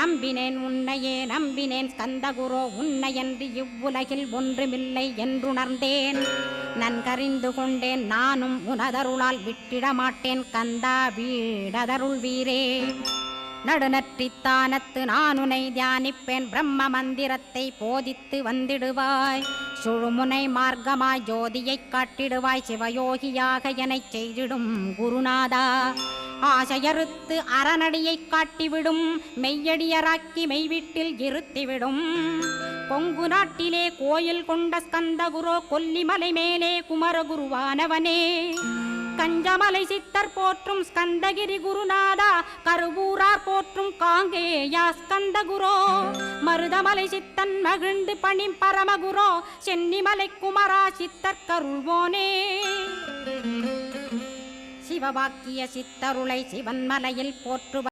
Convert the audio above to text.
நம்பினேன் உன்னையே நம்பினேன் ஸ்கந்தகுரோ உன்னையன்று இவ்வுலகில் ஒன்றுமில்லை என்றுணர்ந்தேன். நன்கறிந்து கொண்டேன் நானும் உனதருளால் விட்டிட மாட்டேன் கந்தா வீடதருள் வீரே. நடுநற்றித்தானத்து நானுனை தியானிப்பேன் பிரம்ம மந்திரத்தை போதித்து வந்திடுவாய். சுழுமுனை மார்க்கமாய் ஜோதியைக் காட்டிடுவாய் சிவயோகியாக எனச் செய்திடும் குருநாதா. ஆசையறுத்து அறநடியைக் காட்டிவிடும் மெய்யடியராக்கி மெய்வீட்டில் இருத்திவிடும். கொங்கு நாட்டிலே கோயில் கொண்ட ஸ்கந்தகுரோ கொல்லிமலை மேலே குமரகுருவானவனே. கஞ்சமலை சித்தர் போற்றும் ஸ்கந்தகிரி குருநாதா கருவூரார் போற்றும் காங்கேயா ஸ்கந்தகுரோ. மருதமலை சித்தன் மகிழ்ந்து பணிம் பரமகுரோ சென்னிமலை குமரா சித்தர் கருள்வோனே. சிவவாக்கிய சித்தருளை சிவன்மலையில் போற்றுவ